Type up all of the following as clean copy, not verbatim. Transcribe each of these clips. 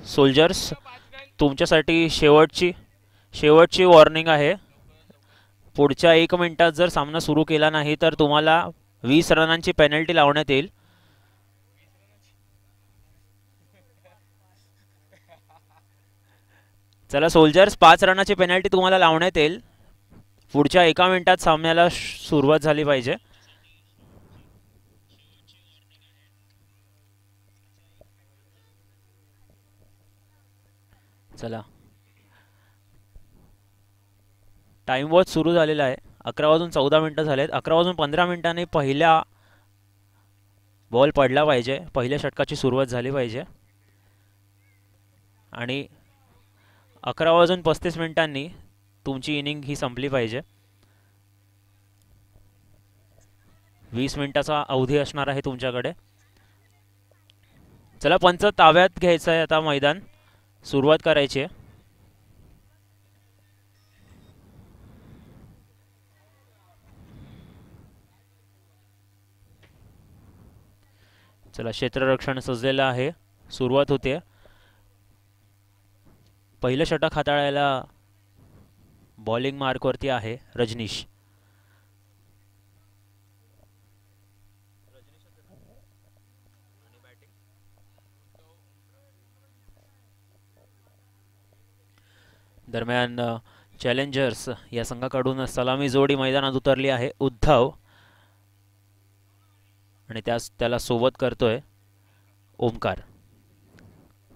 Soldiers, तुमच्यासाठी शेवटची शेवटची वॉर्निंग आहे. पुढच्या 1 मिनिटात जर सामना सुरू केला नाही तर तुम्हाला 20 रनांची पेनल्टी लावण्यात येईल. चला सोल्जर्स, 5 रनाची पेनल्टी तुम्हाला लावण्यात येईल. पुढच्या 1 मिनिटात सामन्याला सुरुवात झाली पाहिजे. चला, टाइम वॉच सुरू झालेला आहे. 11 वाजून 14 मिनटं झालेत. 11 वाजून 15 मिनिटांनी पहिल्या बॉल पडला पाहिजे, पहिल्या षटकाची सुरुवात झाली पाहिजे. आणि 11 वाजून 35 मिनिटांनी तुमची इनिंग ही संपली पाहिजे. 20 मिनिटाचा अवधी असणार आहे तुमच्याकडे. चला, पंच ताब्यात घ्यायचं आहे आता मैदान. सुरुवात करायची आहे. चला, क्षेत्ररक्षण सजलेलं आहे. सुरुवात होते. पहिलं षटक हाताळायला बॉलिंग मार्कवरती आहे रजनीश. दरम्यान चॅलेंजर्स या संघाकडून सलामी जोडी मैदानात उतरली आहे. उद्धव आणि त्याला सोबत करतोय ओमकार.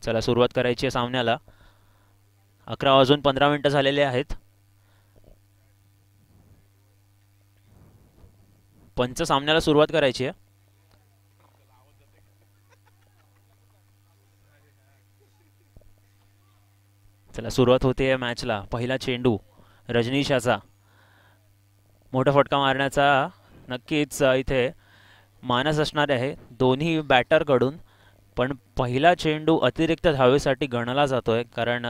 चला, सुरुवात करायची आहे सामन्याला. 11 वाजून 15 मिनिटं झालेले आहेत. पंच सामन्याला सुरुवात करायची आहे. चला, सुरुवात होते मॅचला. पहिला चेंडू रजनीशाचा. मोठा फटका मारण्याचा नक्कीच इथे मानस असणार आहे दोन्ही बॅटरकडून. पण पहिला चेंडू अतिरिक्त धावेसाठी गणला जातोय, कारण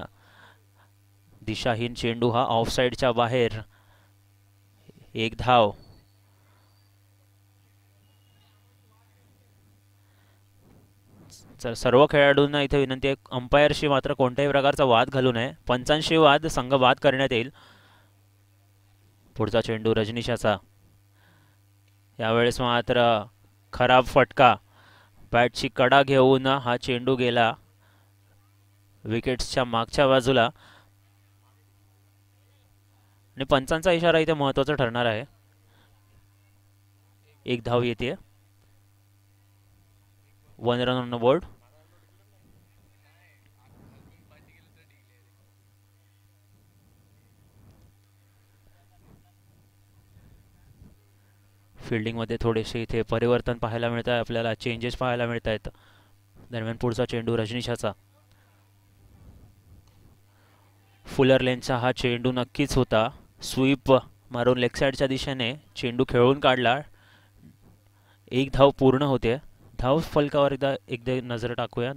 दिशाहीन चेंडू हा ऑफसाईडच्या बाहेर. एक धाव. सर्व खेळाडूंना इथे विनंती आहे, अंपायरशी मात्र कोणत्याही प्रकारचा वाद घालू नये. पंचांशी संघ वाद करण्यात येईल. पुढचा चेंडू रजनीशाचा. यावेळेस मात्र खराब फटका. बॅटची कडा घेऊन हा चेंडू गेला विकेट्सच्या मागच्या बाजूला. आणि पंचांचा इशारा इथे महत्त्वाचा ठरणार आहे. एक धाव येते. 1 रन ऑन बोर्ड. फिल्डिंगमध्ये थोडेसे इथे परिवर्तन पाहायला मिळत आहे आपल्याला, चेंजेस पाहायला मिळत आहेत. दरम्यान पुढचा चेंडू रजनीशाचा. फुलर लेनचा हा चेंडू नक्कीच होता. स्वीप मारून लेग साईडच्या दिशेने चेंडू खेळून काढला. एक धाव पूर्ण होते. धाव फलकावर एकदा एकदा नजर टाकूया.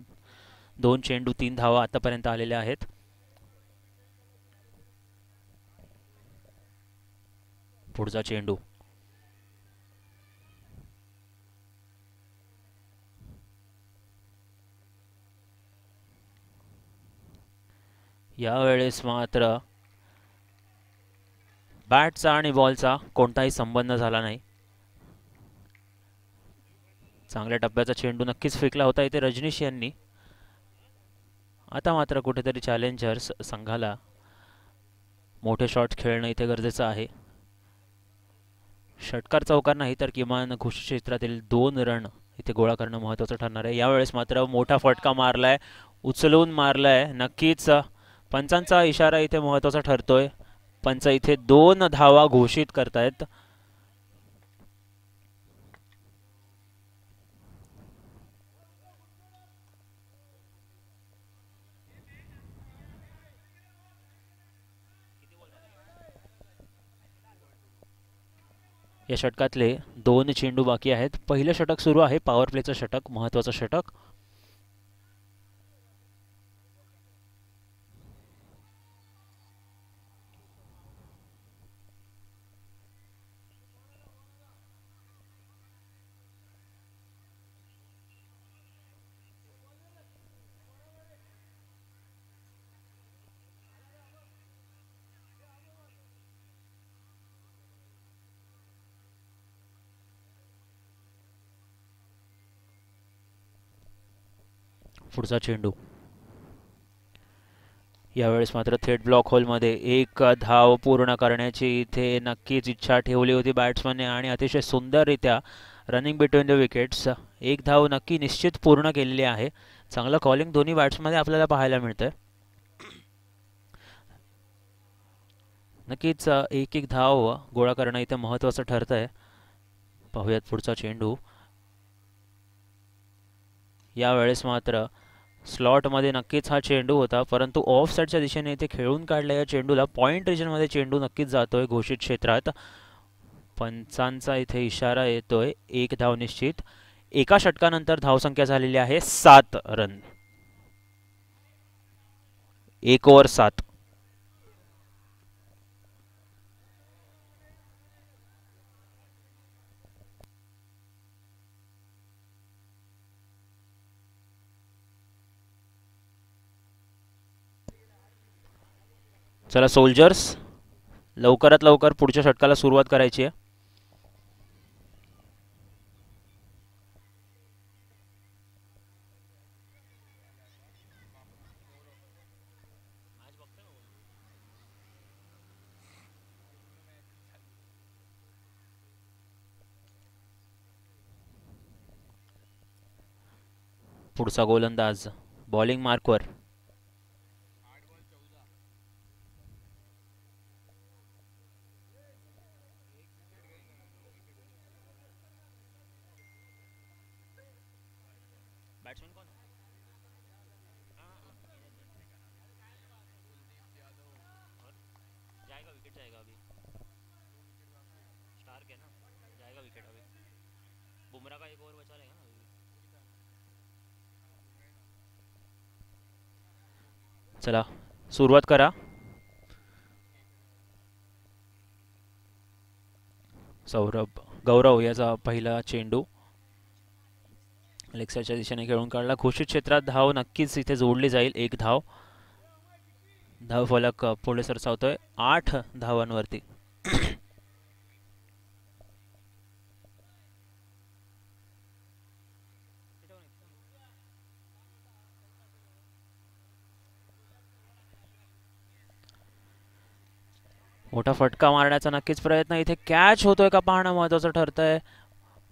2 चेंडू 3 धावा आतापर्यंत आलेल्या आहेत. पुढचा चेंडू. यावेळेस मात्र बॅटचा आणि बॉलचा कोणताही संबंध झाला नाही. चांगल्या टप्प्याचा चेंडू नक्कीच फेकला होता इथे रजनीश यांनी. आता मात्र कुठेतरी चॅलेंजर्स संघाला मोठे शॉट्स खेळणं इथे गरजेचं आहे. षटकार चौकार नाही तर किमान घोषित क्षेत्रातील 2 रन इथे गोळा करणं महत्त्वाचं ठरणार आहे. यावेळेस मात्र मोठा फटका मारलाय, उचलून मारलाय. नक्कीच पंचांचा इशारा इथे महत्त्वाचा ठरतोय. पंच इथे 2 धावा घोषित करतायत. या षटकातले 2 चेंडू बाकी आहेत. पहिलं षटक सुरू आहे, पॉवर प्लेचं षटक, महत्त्वाचं षटक. पुढचा चेंडू यावेळेस मात्र थेट ब्लॉक होलमध्ये. एक धाव पूर्ण करण्याची इथे नक्कीच इच्छा ठेवली होती बॅट्समनने आणि अतिशय सुंदररित्या रनिंग बिटवीन द विकेट्स एक धाव नक्की निश्चित पूर्ण केलेली आहे. चांगलं कॉलिंग दोन्ही बॅट्समध्ये आपल्याला पाहायला मिळतंय. नक्कीच एक एक धाव गोळा करणं इथे महत्त्वाचं ठरतं आहे. पाहूयात पुढचा चेंडू. यावेळेस मात्र स्लॉटमध्ये नक्कीच हा चेंडू होता, परंतु ऑफ साईडच्या दिशेने इथे खेळून काढल्या या चेंडूला. पॉईंट रिजनमध्ये चेंडू नक्कीच जातोय घोषित क्षेत्रात. पंचांचा इथे इशारा येतोय. एक धाव निश्चित. एका षटकानंतर धावसंख्या झालेली आहे 7 रन. 1 ओव्हर 7. चला सोल्जर्स, लवकरात लवकर पुढच्या षटकाला सुरुवात करायची आहे. पुढचा गोलंदाज बॉलिंग मार्कवर. चला सुरुवात करा. गौरव याचा पहिला चेंडू लेग साईडच्या दिशेने खेळून काढला. घोषित क्षेत्रात धाव नक्कीच इथे जोडली जाईल. एक धाव. धाव फलक पुढे सरसावतोय 8 धावांवरती. मोठा फटका मारण्याचा नक्कीच प्रयत्न. इथे कॅच होतोय का पाहणं महत्त्वाचं ठरतंय.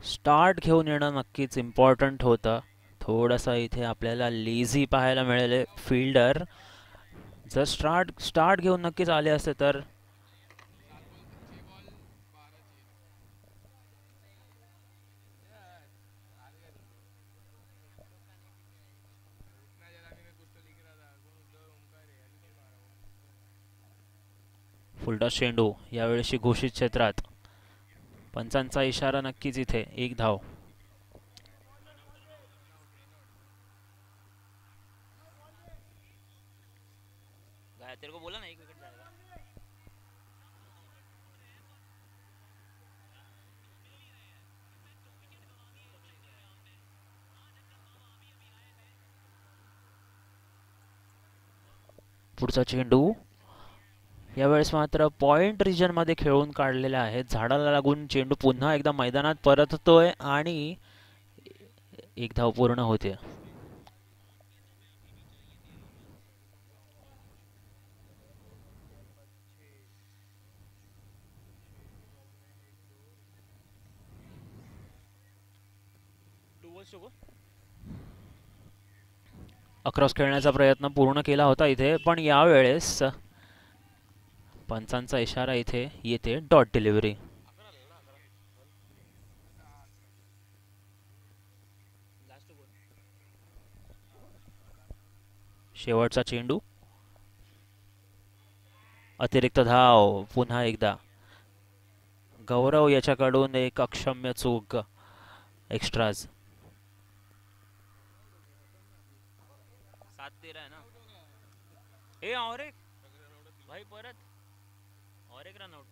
स्टार्ट घेऊन येणं नक्कीच इम्पॉर्टंट होतं. थोडासा इथे आपल्याला लेझी पाहायला मिळाले फिल्डर. जर स्टार्ट घेऊन नक्कीच आले असते तर फुलटॉस चेंडू यावेळेशी घोषित क्षेत्रात. पंचांचा इशारा नक्कीच इथे. एक धाव. तेरे को बोला ना एक विकेट जाएगा. पुढचा चेंडू यावेळेस मात्र पॉइंट रिजन मध्ये खेळून काढलेला आहे. झाडाला लागून चेंडू पुन्हा एकदा मैदानात परततोय आणि एक धाव पूर्ण होते. अक्रॉस खेळण्याचा प्रयत्न पूर्ण केला होता इथे, पण यावेळेस पंचांचा इशारा इथे येते. Dot delivery. शेवटचा चेंडू. अतिरिक्त धाव पुन्हा एकदा. गौरव याच्याकडून एक अक्षम्य चूक. एक्स्ट्राज. 7-13 है ना. ए और एक भाई परत और एक रन आउट.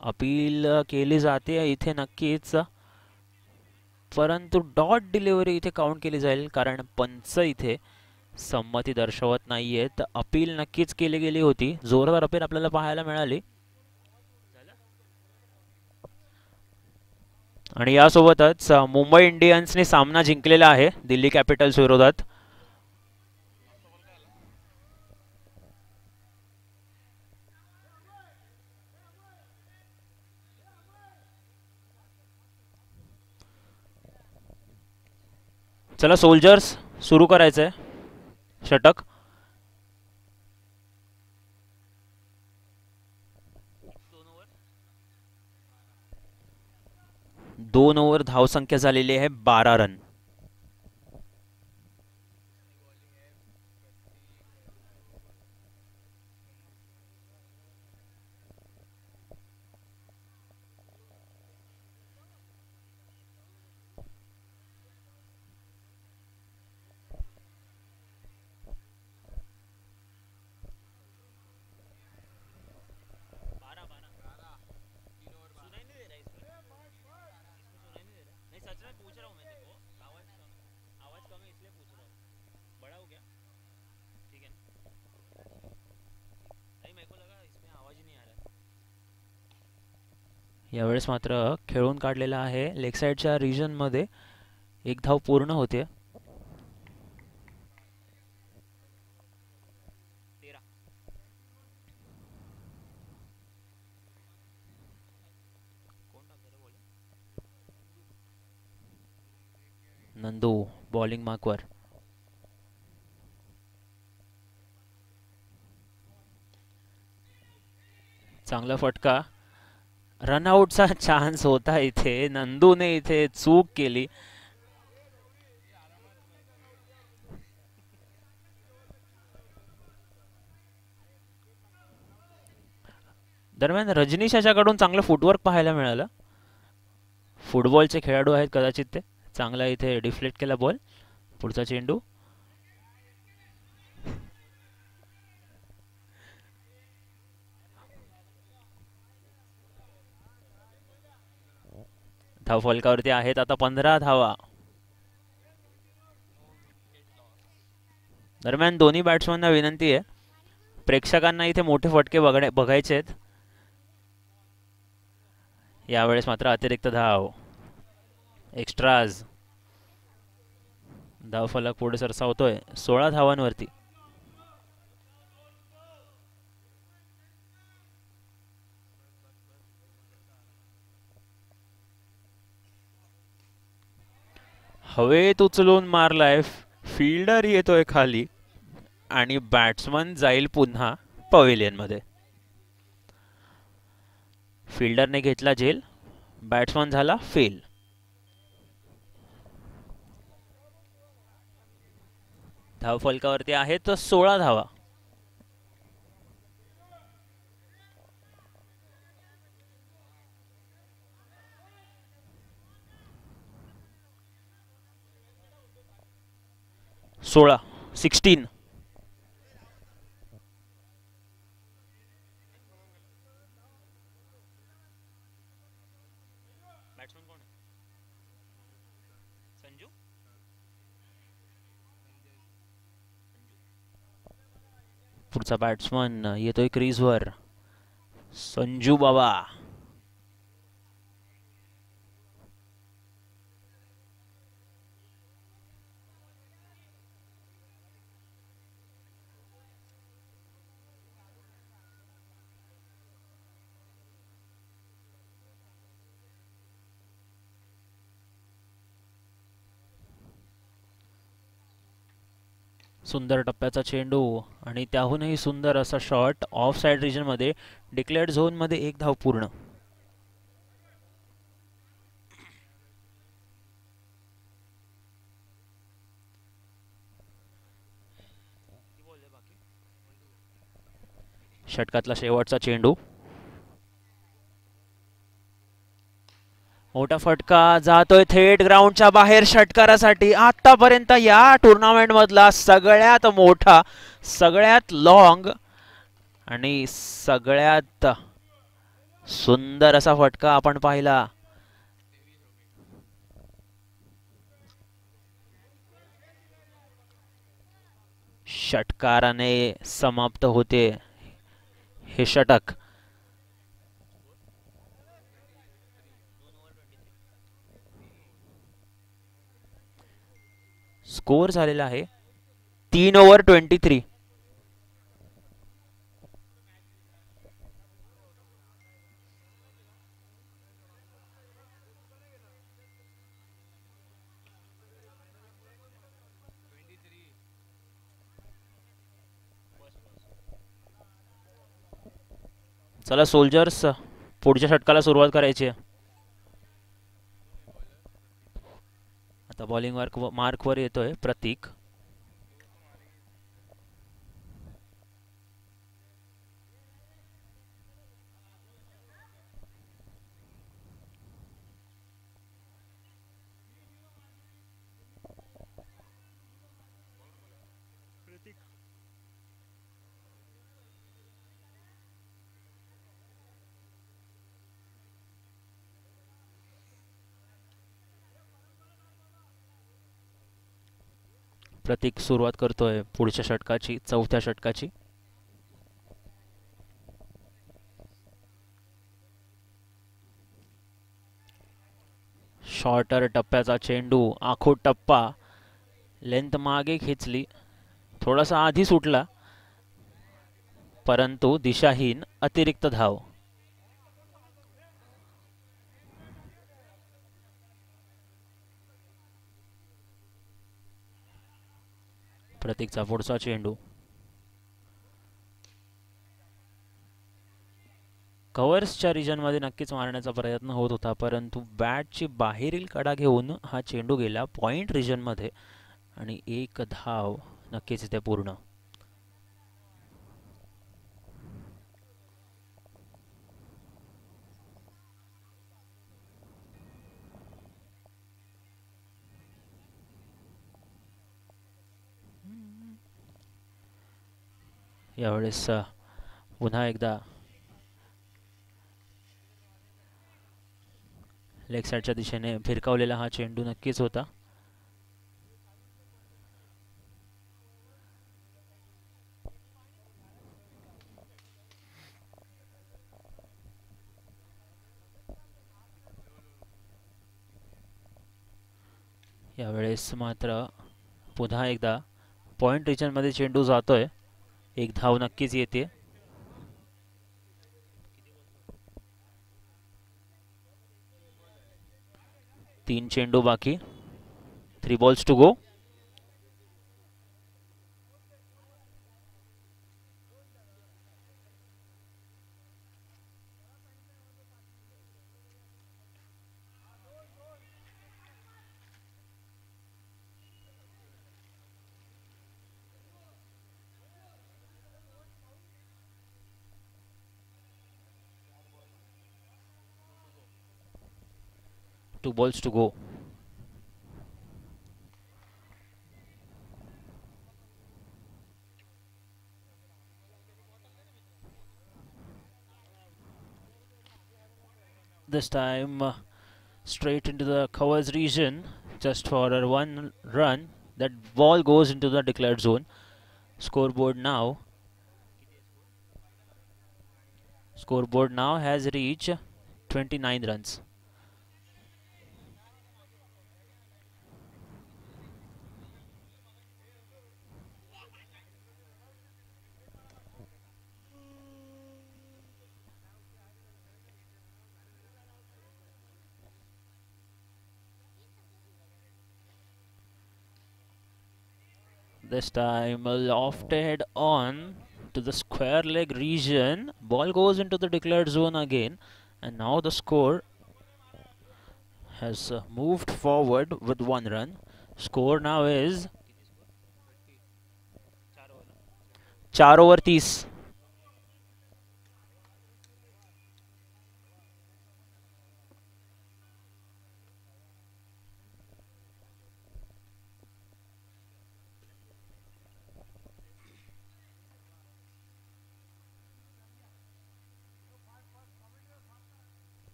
अपील केली जाते इथे नक्कीच, परंतु डॉट डिलिव्हरी इथे काउंट केली जाईल कारण पंच इथे संमती दर्शवत नाहीये. तर अपील नक्कीच केली गेली होती. जोरदार अपील आपल्याला पाहायला मिळाली. आणि यासोबतच मुंबई इंडियन्सने सामना जिंकलेला आहे दिल्ली कॅपिटल्स विरोधात. चला सोल्जर्स सुरू करायचंय. षटक 2 ओव्हर धावसंख्या झालेली आहे 12 रन. यावेळेस मात्र खेळून काढलेला आहे लेग साईडच्या रिजनमध्ये. एक धाव पूर्ण होते. नंदू बॉलिंग मार्कवर. चांगला फटका. रनआउटचा चान्स होता इथे. नंदूने इथे चूक केली. दरम्यान रजनीश याच्याकडून चांगलं फुटवर्क पाहायला मिळालं. फुटबॉलचे खेळाडू आहेत कदाचित ते. चांगला इथे डिफ्लेक्ट केला बॉल. पुढचा चेंडू. धाव फलकावरती आहेत आता 15 धावा. दरम्यान दोन्ही बॅट्समॅनना विनंती आहे, प्रेक्षकांना इथे मोठे फटके बघायचे आहेत. यावेळेस मात्र अतिरिक्त धाव. एक्स्ट्राज. धाव फलक पुढे सरसावतोय 16 धावांवरती. हवेत उचलून मारलाय. फिल्डर येतोय खाली आणि बॅट्समन जाईल पुन्हा पवेलियन मध्ये. फिल्डरने घेतला झेल. बॅट्समन झाला फेल. धाव फलकावरती आहेत 16 धावा. सोळा 16. पुढचा बॅट्समन येतोय क्रीजवर. संजू बाबा. सुंदर टप्प्याचा चेंडू आणि त्याहूनही सुंदर असा शॉट ऑफ साइड रिजन मध्ये. डिक्लेअर्ड झोन मध्ये एक धाव पूर्ण. षटकातला शेवटचा चेंडू. मोठा फटका जातोय थेट ग्राउंडच्या बाहेर षटकारासाठी. आतापर्यंत या टुर्नामेंट मधला सगळ्यात मोठा, सगळ्यात लॉंग आणि सगळ्यात सुंदर असा फटका आपण पाहिला. षटकाराने समाप्त होते हे षटक. स्कोर झालेला आहे 3 ओव्हर 23. चला सोल्जर्स, पुढच्या षटकाला सुरुवात करायची आहे. आता बॉलिंग मार्कवर येतोय प्रतीक. प्रतीक सुरुवात करतोय पुढच्या षटकाची, चौथ्या षटकाची. शॉर्टर टप्प्याचा चेंडू, आखूड टप्पा, लेंथ मागे खेचली, थोडासा आधी सुटला, परंतु दिशाहीन, अतिरिक्त धाव. प्रतीकचा पुढचा चेंडू कव्हर्सच्या रिजनमध्ये नक्कीच मारण्याचा प्रयत्न होत होता, परंतु बॅटची बाहेरील कडा घेऊन हा चेंडू गेला पॉइंट रिजनमध्ये आणि एक धाव नक्कीच इथे पूर्ण. यावेळेस पुन्हा एकदा लेग साईडच्या दिशेने फिरकावलेला हा चेंडू नक्कीच होता. यावेळेस मात्र पुन्हा एकदा पॉइंट रिजनमध्ये चेंडू जातोय, एक धाव नक्कीच येते. तीन चेंडू बाकी, 3 balls to go. Two balls to go. This time straight into the covers region, just for a 1 run. That ball goes into the declared zone. Scoreboard now has reached 29 runs. This time lofted on to the square leg region. Ball goes into the declared zone again, and now the score has moved forward with 1 run. Score now is 4 over 30.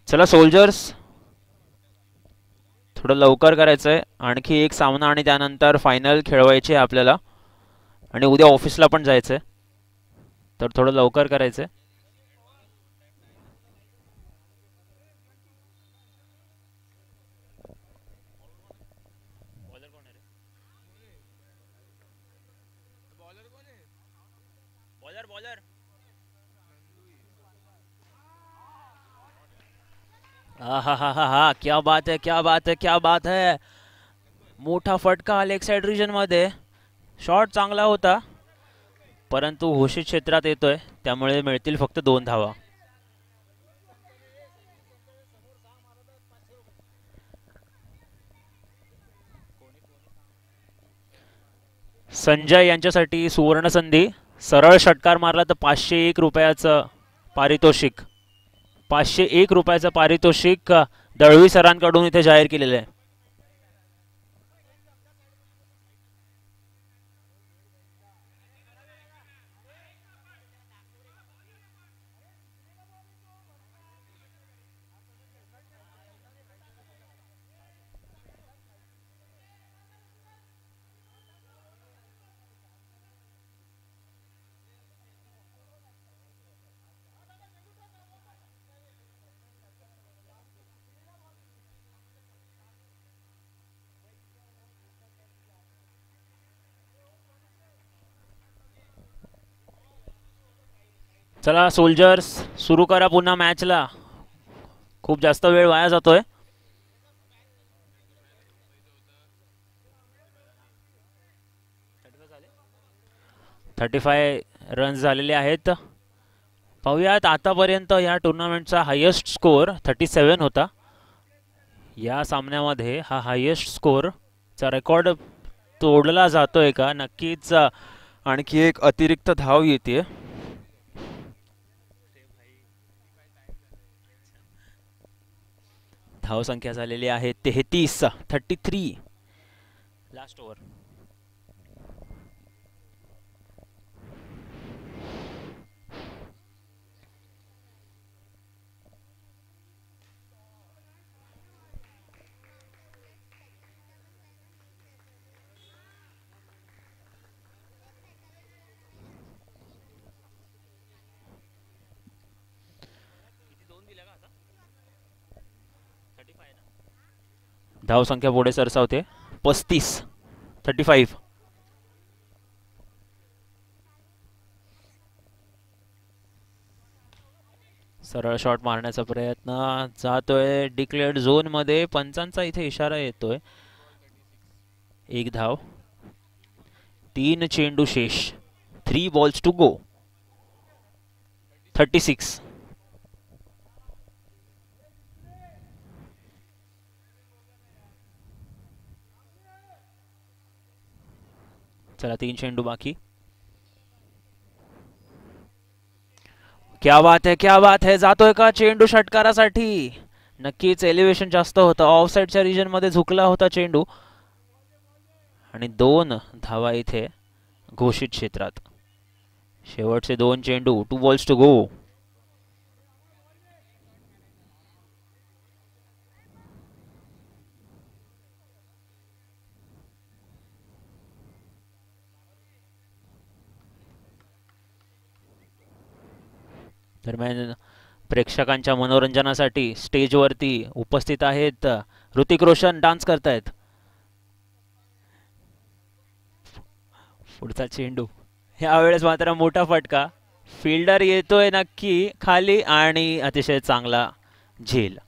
चला soldiers, थोडं लवकर करायचंय. आणखी एक सामना आणि त्यानंतर final खेळवायची आहे आपल्याला, आणि उद्या ऑफिसला पण जायचंय, तर थोडं लवकर करायचंय. हा हा हा हा, क्या बात है, क्या बात है, क्या बात है. मोठा फटका लेग साइड रिजन मध्ये. शॉट चांगला होता, परंतु घोषित क्षेत्रात येतोय, त्यामुळे मिळतील फक्त 2 धावा. संजय यांच्यासाठी सुवर्ण संधी. सरळ षटकार मारला तर 501 रुपयाचं पारितोषिक. 501 रुपयाचं पारितोषिक दळवी सरांकडून इथे जाहीर केलेलं आहे. चला सोल्जर्स, सुरू करा पुन्हा मॅचला. खूप जास्त वेळ वाया जातोय. 35 रन्स झालेले आहेत. पाहूयात, आतापर्यंत या टुर्नामेंटचा हायेस्ट स्कोर 37 होता. या सामन्यामध्ये हा हायेस्ट स्कोरचा रेकॉर्ड तोडला जातोय का? नक्कीच आणखी एक अतिरिक्त धाव येते. धाव संख्या झालेली आहे 33. Last over. धाव संख्या पुढे सरसावते. 35. सरळ शॉट मारण्याचा प्रयत्न जातोय डिक्लेअर्ड झोन मध्ये. पंचांचा इथे इशारा येतोय. 1 धाव. 3 चेंडू शेष. 3 बॉल्स टू गो. 36. चला 3 चेंडू बाकी. क्या बात है, क्या बात है. जातोय का चेंडू षटकारासाठी? नक्कीच एलिव्हेशन जास्त होतं. ऑफ साइडच्या रिजन मध्ये झुकला होता चेंडू आणि 2 धावा इथे घोषित क्षेत्रात. शेवटचे 2 चेंडू. 2 बॉल्स टू गो. दरम्यान प्रेक्षकांच्या मनोरंजनासाठी स्टेजवरती उपस्थित आहेत ऋतिक रोशन. डान्स करतायत. पुढचा चेंडू. यावेळेस मात्र मोठा फटका. फिल्डर येतोय नक्की खाली आणि अतिशय चांगला झेल.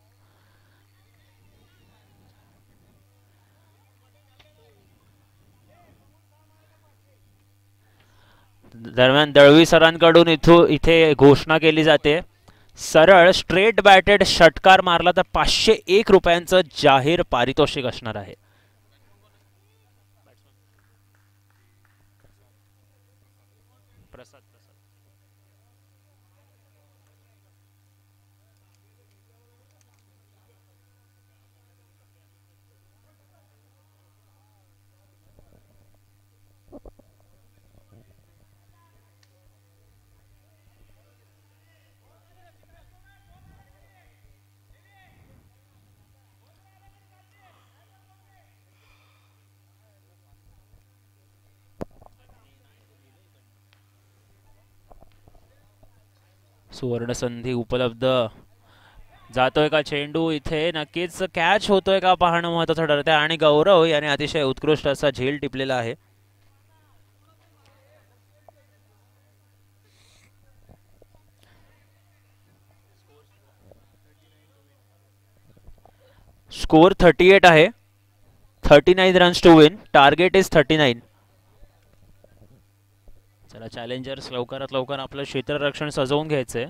दरम्यान दळवी सरांकडून इथे घोषणा केली जाते. सरळ स्ट्रेट बॅटेड षटकार मारला तर 501 रुपयांचं जाहीर पारितोषिक असणार आहे. सुवर्ण संधी उपलब्ध. जातोय का चेंडू? इथे नक्कीच कॅच होतोय का पाहणं महत्त्वाचं ठरतंय आणि गौरव याने अतिशय उत्कृष्ट असा झेल टिपलेला आहे. स्कोर 38 आहे. 39 runs to win. Target is 39. चला चॅलेंजर्स लवकरात लवकर आपलं क्षेत्ररक्षण सजवून घ्यायचंय.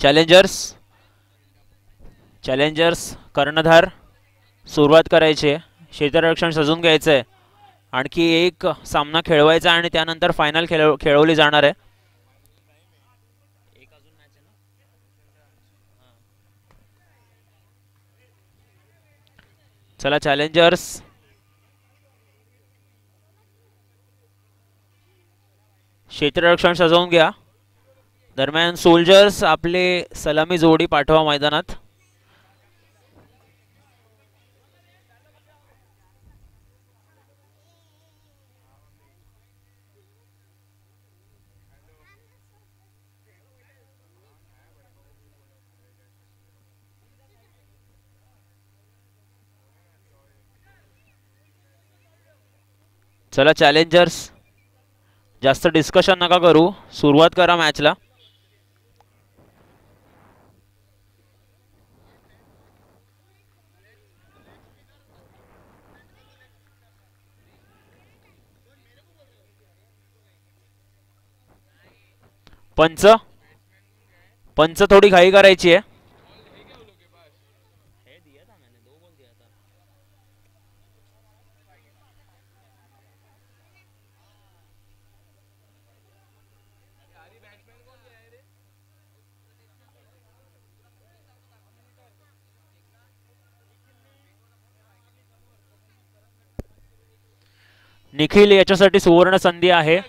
चॅलेंजर्स चॅलेंजर्स कर्णधार सुरुवात करायची आहे. क्षेत्ररक्षण सजून घ्यायचं आहे. आणखी एक सामना खेळवायचा आणि त्यानंतर फायनल खेळवली जाणार आहे. चला चॅलेंजर्स क्षेत्ररक्षण सजवून घ्या. दरम्यान सोल्जर्स आपले सलामी जोडी पाठवा मैदानात. चला चॅलेंजर्स जास्त डिस्कशन नका करू. सुरुवात करा मॅचला. पंच पंच थोडी घाई करायची आहे. निखिल याच्यासाठी सुवर्ण संधी आहे.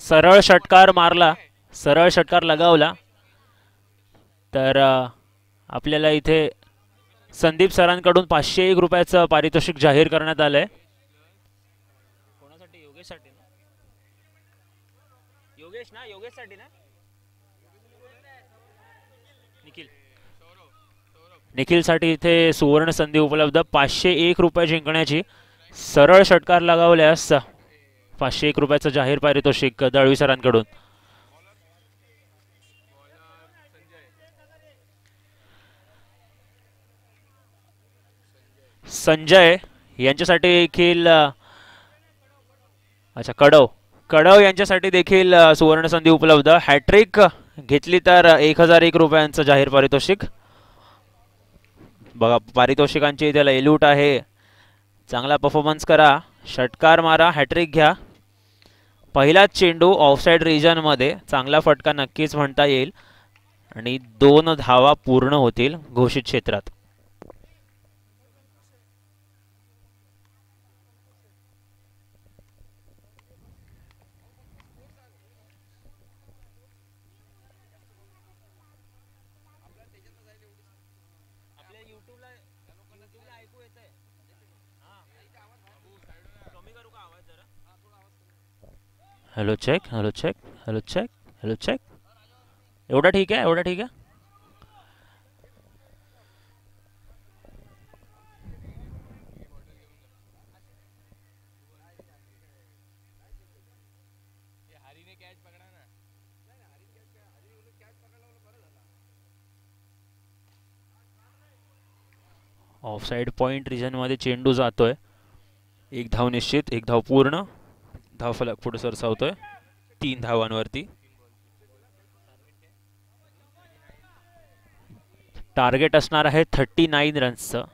सरळ षटकार मारला, सरळ षटकार लगावला तर आपल्याला इथे संदीप सरांकडून 501 रुपयाचं पारितोषिक जाहीर करण्यात आलंय. कोणासाठी? योगेशसाठी ना? योगेश ना? योगेशसाठी ना? निखिल निखिलसाठी इथे सुवर्ण संधी उपलब्ध. 501 रुपये जिंकण्याची. सरळ षटकार लगावल्यास 501 रुपयाचं जाहीर पारितोषिक दळवी सरांकडून. संजय यांच्यासाठी देखील अच्छा कडव कडव यांच्यासाठी देखील सुवर्ण संधी उपलब्ध. हॅट्रिक घेतली तर 1001 रुपयांचं जाहीर पारितोषिक. बघा पारितोषिकांची त्याला एलूट आहे. चांगला परफॉर्मन्स करा, षटकार मारा, हॅट्रिक घ्या. पहिलाच चेंडू ऑफसाइड रिजनमध्ये. चांगला फटका नक्कीच म्हणता येईल आणि 2 धावा पूर्ण होतील घोषित क्षेत्रात. Hello check, hello check, hello check, hello check. एवढा ठीक आहे, एवढा ठीक आहे. ऑफ साइड पॉइंट रिजन मध्ये चेंडू जातोय. एक धाव निश्चित, एक धाव पूर्ण. धावफलक पुढे सरसावतोय 3 धावांवरती. टार्गेट असणार आहे 39 रन्सचं.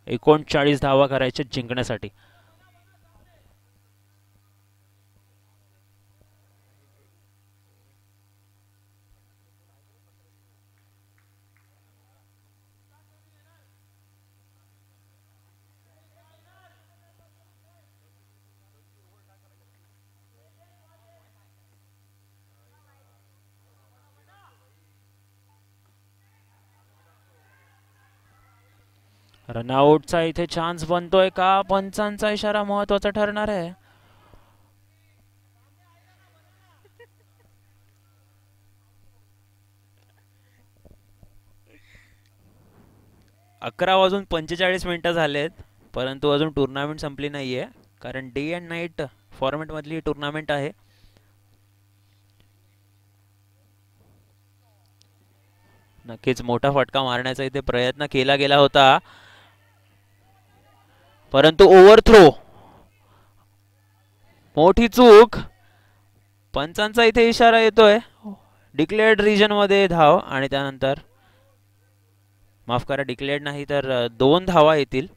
39 धावा करायचे जिंकण्यासाठी. रनआउटचा इथे चान्स बनतोय का? पंचांचा इशारा महत्वाचा ठरणार आहे. अकरा वाजून 45 मिनिटं झालेत, परंतु अजून टुर्नामेंट संपली नाहीये, कारण डे अँड नाईट फॉर्मॅट मधली टुर्नामेंट आहे. नक्कीच मोठा फटका मारण्याचा इथे प्रयत्न केला गेला होता, परंतु ओव्हरथ्रो, मोठी चूक. पंचांचा इथे इशारा येतोय. डिक्लेअर्ड रिजन मध्ये धाव आणि त्यानंतर माफ करा, डिक्लेअर्ड नाही तर 2 धावा येतील.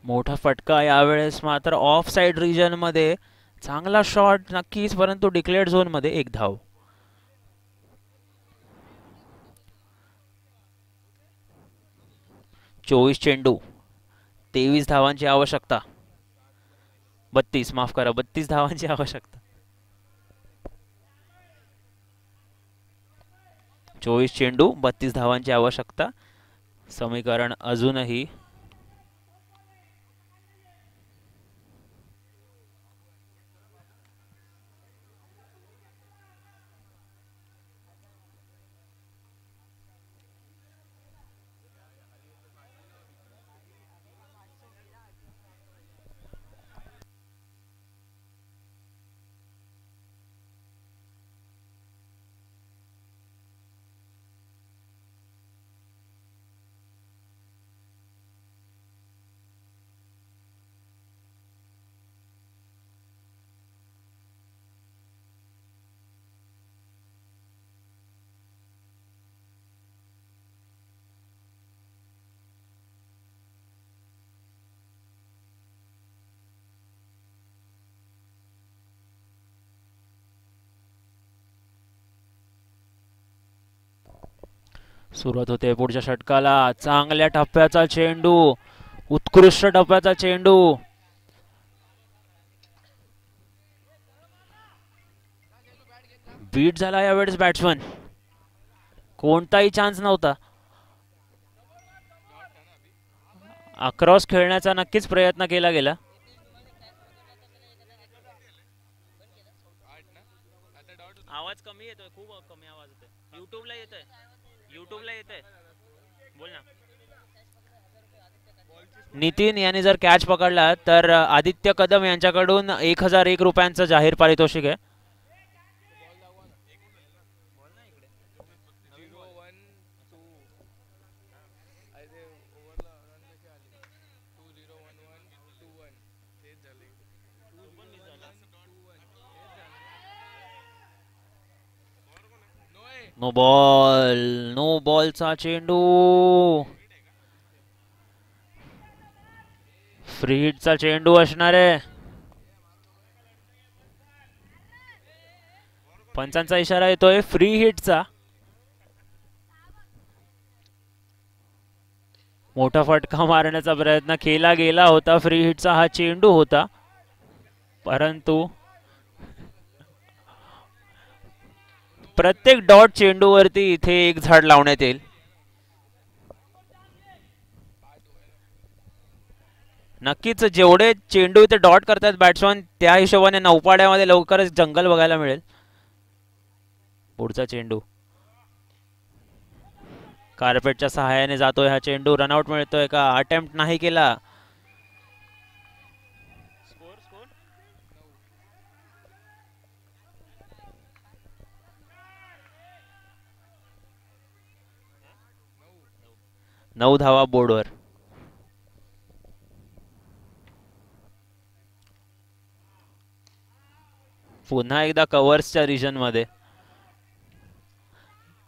मोठा फटका यावेळेस मात्र ऑफ साइड रिजन मध्ये. चांगला शॉट नक्कीच, परंतु डिक्लेअर्ड झोन मध्ये 1 धाव. चोवीस चेंडू, 23 धावांची आवश्यकता. 32 माफ करा, 32 धावांची आवश्यकता. 24 चेंडू 32 धावांची आवश्यकता. समीकरण अजूनही सुरुवात होते पुढच्या षटकाला. चांगल्या टप्प्याचा चेंडू, उत्कृष्ट टप्प्याचा चेंडू. बीट झाला यावेळेस बॅट्समन. कोणताही चान्स नव्हता. अक्रॉस खेळण्याचा नक्कीच प्रयत्न केला गेला. आवाज कमी येतोय, खूप कमी आवाज येतोय. युट्यूबला येतोय, युट्यूबला येतोय, बोल ना. नितीन यांनी जर कॅच पकडला तर आदित्य कदम यांच्याकडून 1001 रुपयांचं जाहीर पारितोषिक आहे. नो बॉल, नो बॉलचा चेंडू. फ्री हिटचा चेंडू असणार आहे. पंचांचा इशारा येतोय फ्री हिटचा. मोठा फटका मारण्याचा प्रयत्न केला गेला होता. फ्री हिटचा हा चेंडू होता, परंतु प्रत्येक डॉट चेंडूवरती इथे एक झाड लावण्यात येईल. नक्कीच जेवढे चेंडू इथे डॉट करतात बॅट्समन त्या हिशोबाने नौपाड्यामध्ये लवकरच जंगल बघायला मिळेल. पुढचा चेंडू कार्पेटच्या सहाय्याने जातोय हा चेंडू. रनआउट मिळतोय का? अटेम्प्ट नाही केला. 9 धावा बोर्डवर. पुन्हा एकदा कव्हर्सच्या रिजन मध्ये.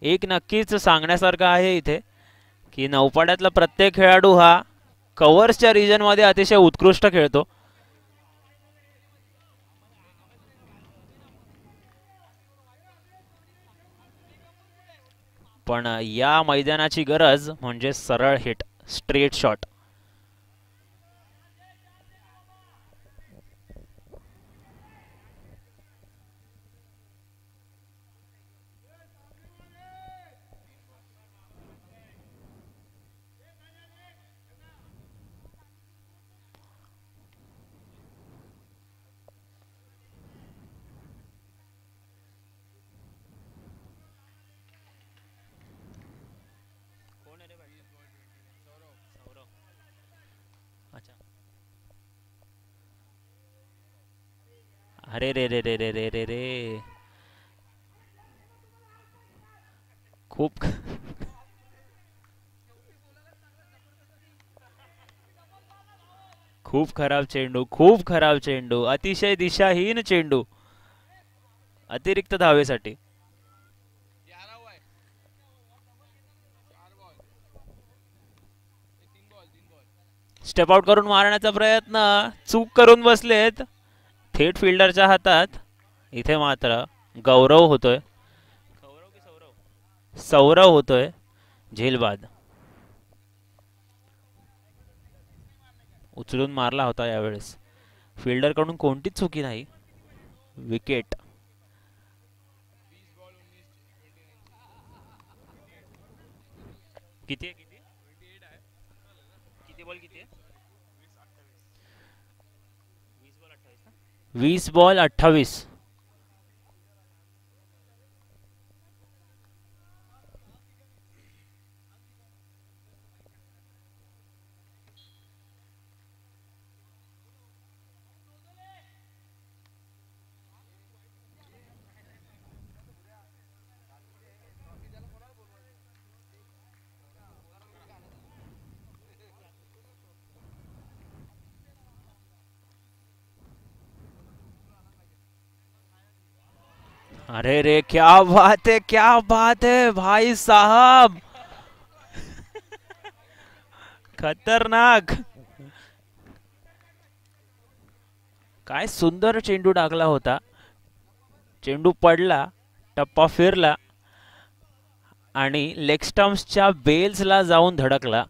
एक नक्कीच सांगण्यासारखं आहे इथे की नौपाड्यातला प्रत्येक खेळाडू हा कव्हर्सच्या रिजन मध्ये अतिशय उत्कृष्ट खेळतो. पण या मैदानाची गरज म्हणजे सरळ हिट, स्ट्रेट शॉट. अरे रे रे रे रे रे रे रे, खूप खूप खराब चेंडू, खूप खराब चेंडू, अतिशय दिशाहीन चेंडू अतिरिक्त धावेसाठी. स्टेप आउट करून मारण्याचा प्रयत्न, चूक करून बसलेत थेट फिल्डरच्या हातात. इथे मात्र गौरव होतोय, सौरव होतोय झेलबाद. उचलून मारला होता यावेळेस. फिल्डर कडून कोणतीच चुकी नाही. विकेट. किती आहे? किती बॉल किती आहे? 20 बॉल 28. अरे रे, क्या बात है, क्या बात है भाई साहब. खतरनाक. काय सुंदर चेंडू टाकला होता. चेंडू पडला, टप्पा फिरला आणि लेग स्टम्प्सच्या बेल्सला जाऊन धडकला.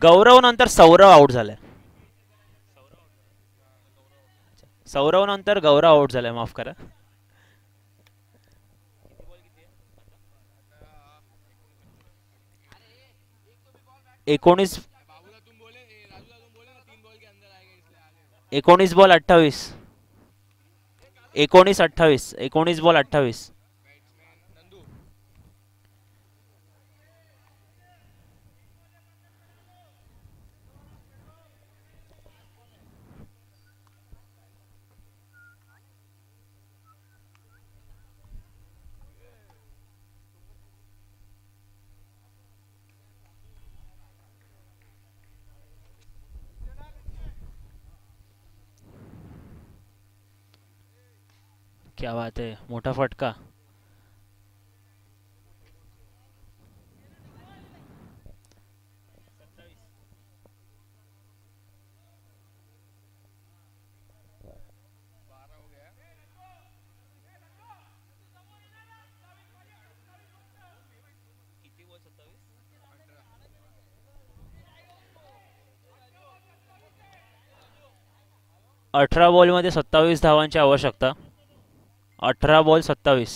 गौरव नंतर सौरव आउट झालाय. सौरव नंतर गौरव आउट झालाय, माफ करा. 19 19 बॉल 28. 19 28. 19 बॉल 28. क्या बात है, मोठा फटका. अठरा बॉल मध्ये 27 धावांची आवश्यकता. 18 बॉल 27.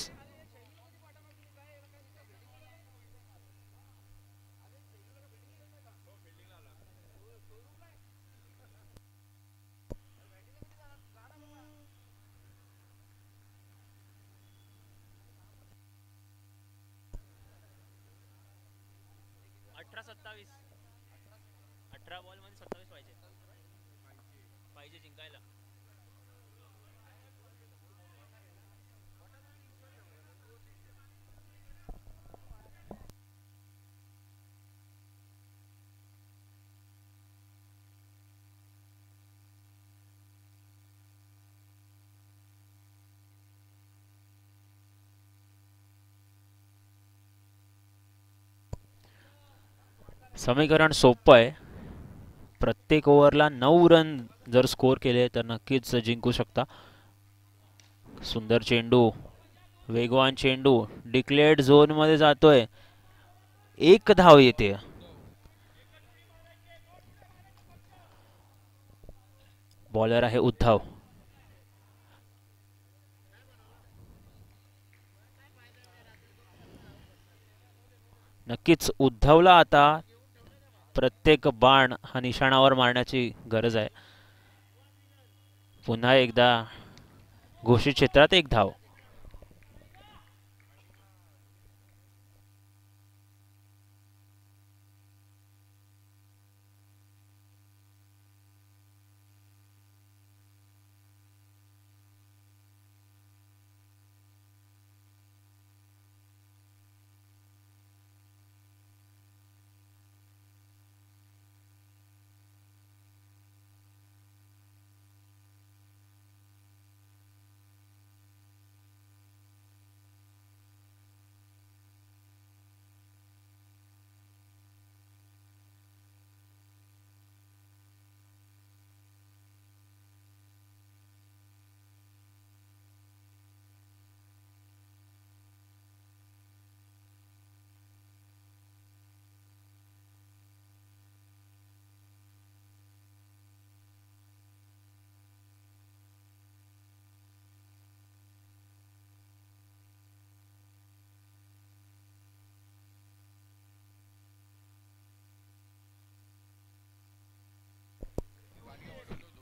18 बॉल मध्ये 27 पाहिजे पाहिजे जिंकायला. समीकरण सोपं आहे. प्रत्येक ओव्हरला 9 रन जर स्कोर केले तर नक्कीच जिंकू शकता. सुंदर चेंडू, वेगवान चेंडू, डिक्लेअर्ड झोन मध्ये जातोय, एक धाव येते. बॉलर आहे उद्धव. नक्कीच उद्धवला आता प्रत्येक बाण हा निशाणावर मारण्याची गरज आहे. पुन्हा एकदा घोषित क्षेत्रात एक धाव.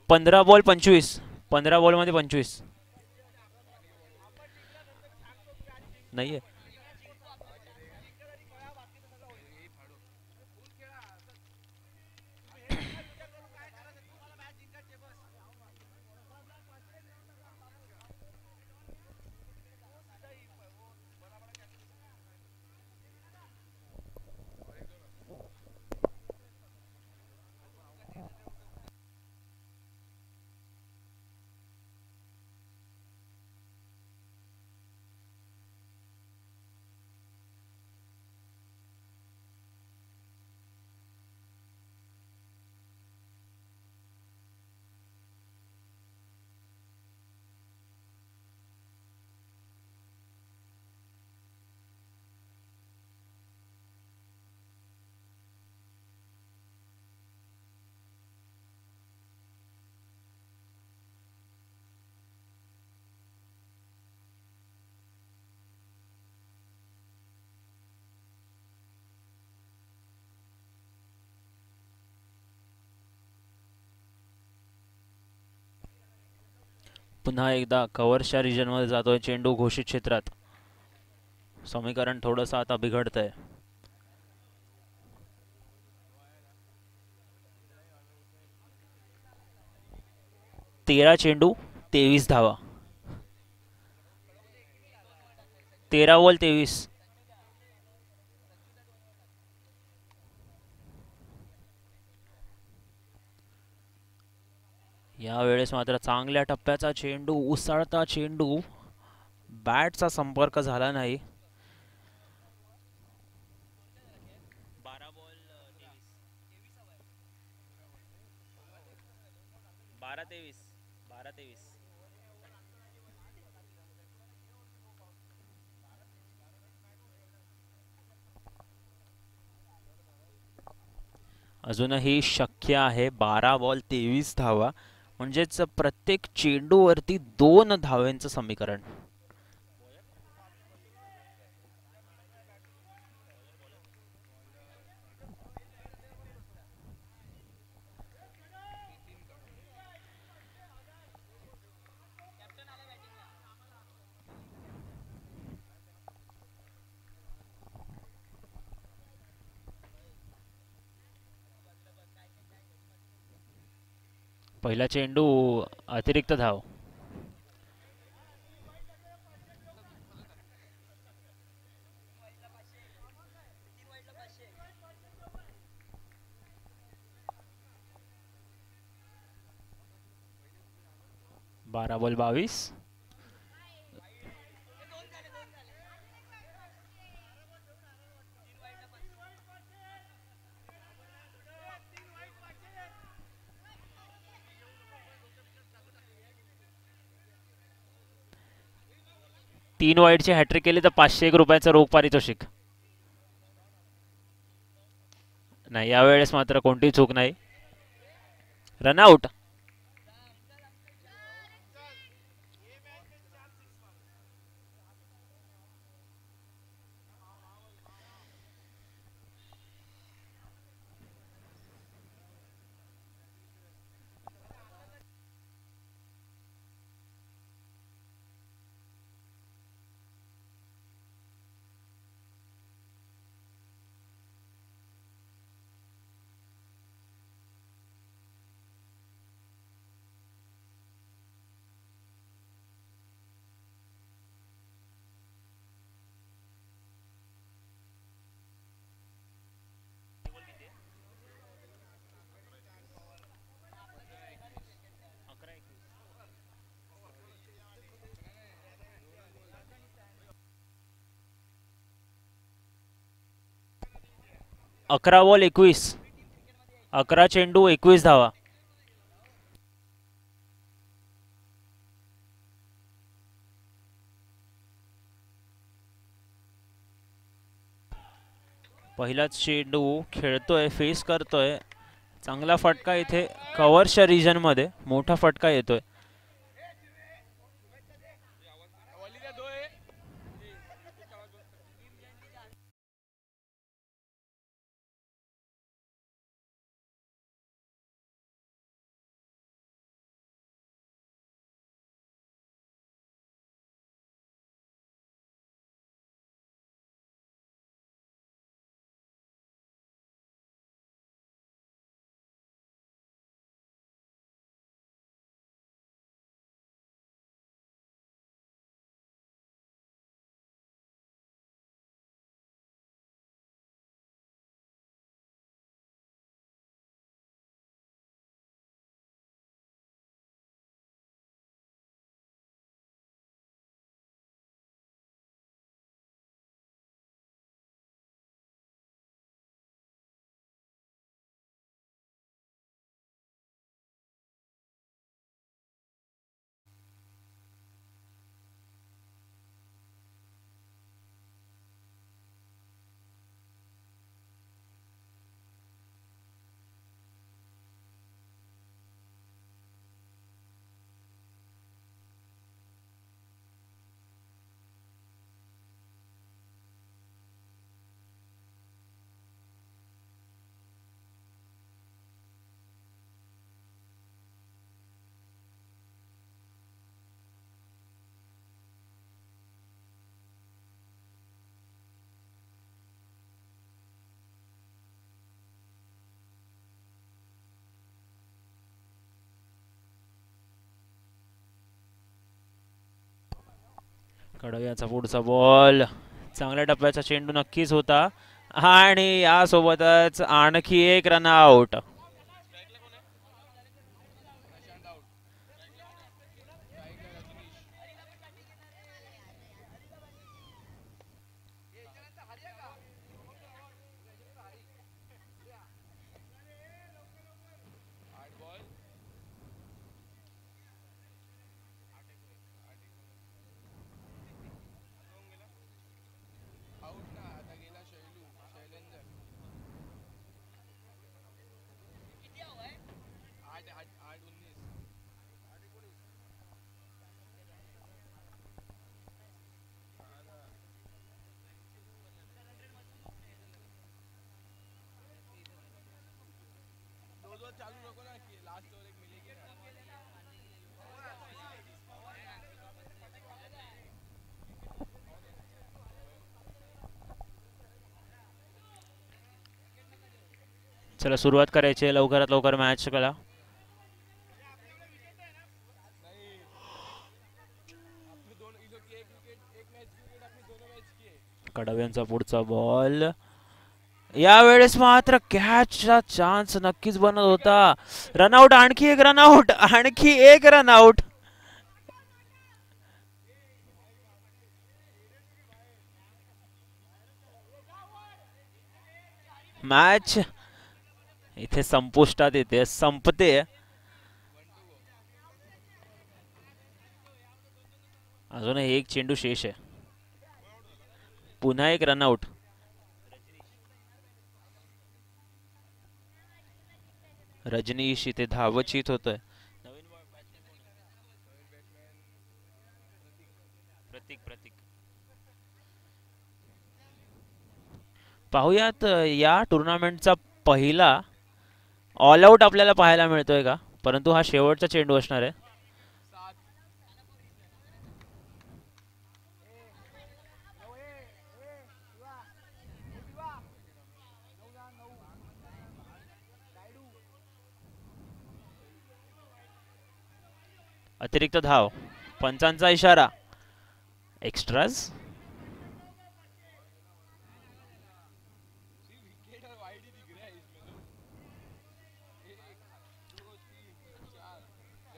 पंधरा बॉल 25, 15 बॉल मध्ये 25 नाहीये. पुन्हा एकदा कव्हरच्या रिजन मध्ये जातोय चेंडू घोषित क्षेत्रात. समीकरण थोडस आता बिघडतंय. 13 चेंडू 23 धावा. 13 बॉल 23. यावेळेस मात्र चांगल्या टप्प्याचा चेंडू, उसळता चेंडू, बॅटचा संपर्क झाला नाही. 12 बॉल 23. 12-23. अजूनही शक्य आहे. 12 बॉल 23 धावा, म्हणजेच प्रत्येक चेंडूवरती 2 धावांचं समीकरण. पहिला चेंडू अतिरिक्त धाव. बारा बॉल 22. तीन वाईडचे हॅट्रिक केली तर 501 रुपयाचं रोख पारितोषिक. नाही, यावेळेस मात्र कोणतीही चूक नाही. रनआउट. अकरा बॉल 21. 11 चेंडू 21 धावा. पहिला चेंडू खेळतोय, फेस करतोय. चांगला फटका इथे कव्हरच्या रिजन मध्ये, मोठा फटका येतोय. कडव्याचा पुढचा बॉल. चांगल्या टप्प्याचा चेंडू नक्कीच होता आणि यासोबतच आणखी एक रनआउट. चला सुरुवात करायची आहे लवकरात लवकर मॅच करा. कडव यांचा पुढचा बॉल, यावेळेस मात्र कॅचचा चान्स नक्कीच बनत होता. रनआउट, आणखी एक रनआउट, आणखी एक रनआउट. मॅच इथे संपुष्टात येते, संपते. अजूनही एक चेंडू शेष आहे. पुन्हा एक रनआउट. रजनीश इथे धावचित होतोय. प्रतीक प्रतीक पाहूयात या टुर्नामेंटचा पहिला ऑल आउट आपल्याला पाहायला मिळतोय का, परंतु हा शेवटचा चेंडू असणार आहे. अतिरिक्त धाव, पंचांचा इशारा, एक्स्ट्राज.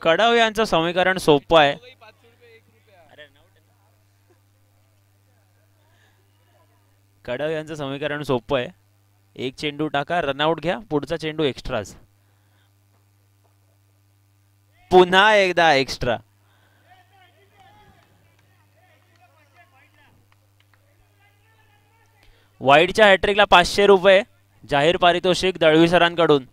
कडव यांचं समीकरण सोपं आहे. कडव यांचं समीकरण सोपं आहे. एक चेंडू टाका, रनआउट घ्या, पुढचा चेंडू एक्स्ट्राज. पुन्हा एकदा एक्स्ट्रा. वाईडच्या हॅट्रिकला 500 रुपये जाहीर पारितोषिक दळवी सरांकडून.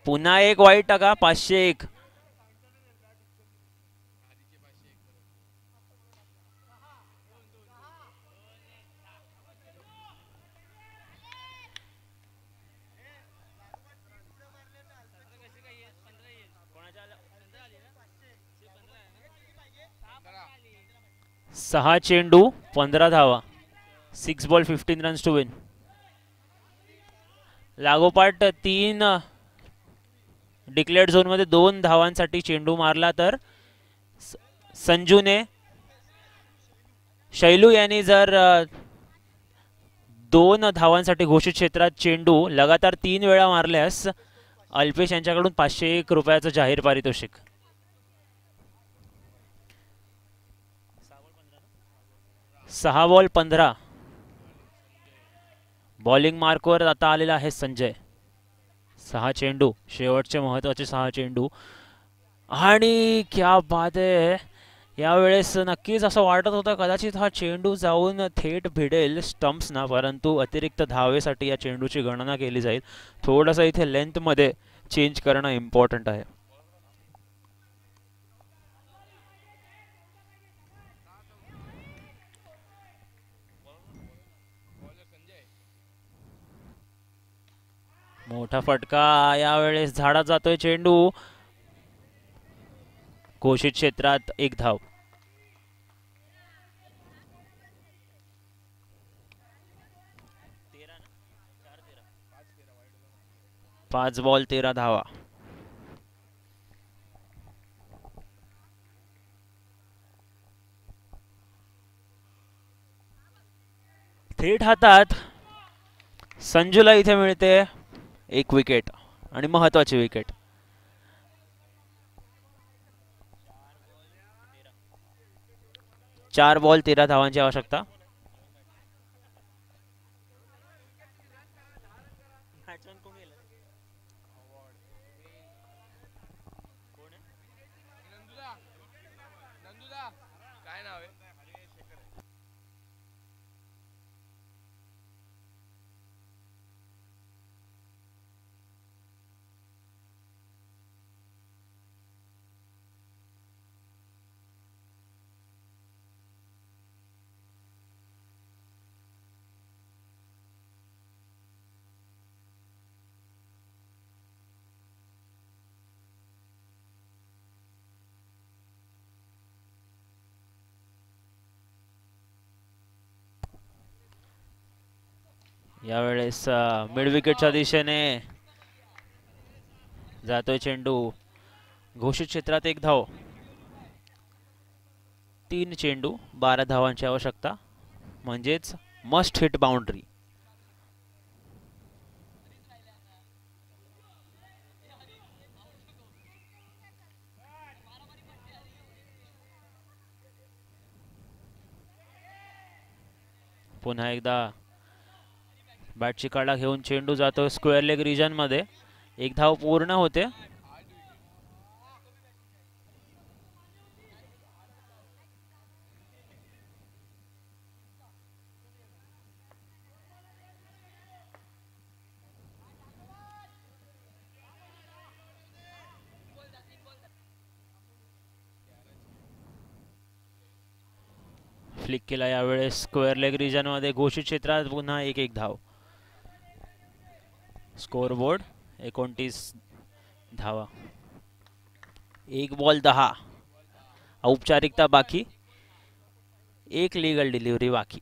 पुन्हा एक वाईड टाका, 501. सहा चेंडू 15 धावा, 6 बॉल 15 रन्स टू विन. लागोपाठ 3 डिक्लेअर्ड झोन मध्ये 2 धावांसाठी चेंडू मारला तर संजूने, शैलू यांनी जर 2 धावांसाठी घोषित क्षेत्रात चेंडू लगातार 3 वेळा मारल्यास अल्पेश यांच्याकडून 501 रुपयाचं जाहीर पारितोषिक. 6 बॉल 15. बॉलिंग मार्कवर आता आलेला आहे संजय. 6 चेंडू, शेवटचे महत्वाचे 6 चेंडू. आणि क्या बात आहे, यावेळेस नक्कीच असं वाटत होतं कदाचित हा चेंडू जाऊन थेट भिडेल स्टंप्सना, परंतु अतिरिक्त धावेसाठी या चेंडूची गणना केली जाईल. थोडंसं इथे लेंथमध्ये चेंज करणं इम्पॉर्टंट आहे. मोठा फटका, यावेळेस झाडात जातोय चेंडू. घोषित क्षेत्रात 1 धाव. 5 बॉल 13 धावा. थेट हातात संजूला इथे मिळते 1 विकेट आणि महत्वाची विकेट. 4 बॉल 13 धावांची आवश्यकता. यावेळेस मिड विकेटच्या दिशेने जातोय चेंडू. घोषित क्षेत्रात 1 धाव. 3 चेंडू 12 धावांची आवश्यकता, म्हणजेच मस्ट हिट बाउंड्री. पुन्हा एकदा बॅटची काढा घेऊन चेंडू जातो स्क्वेअर लेग रिजन मध्ये. एक धाव पूर्ण होते. फ्लिक केला यावेळेस स्क्वेअर लेग रिजन मध्ये. घोषित क्षेत्रात पुन्हा एक धाव. स्कोर बोर्ड 29 धावा. 1 बॉल 10. औपचारिकता बाकी, 1 लीगल डिलिव्हरी बाकी.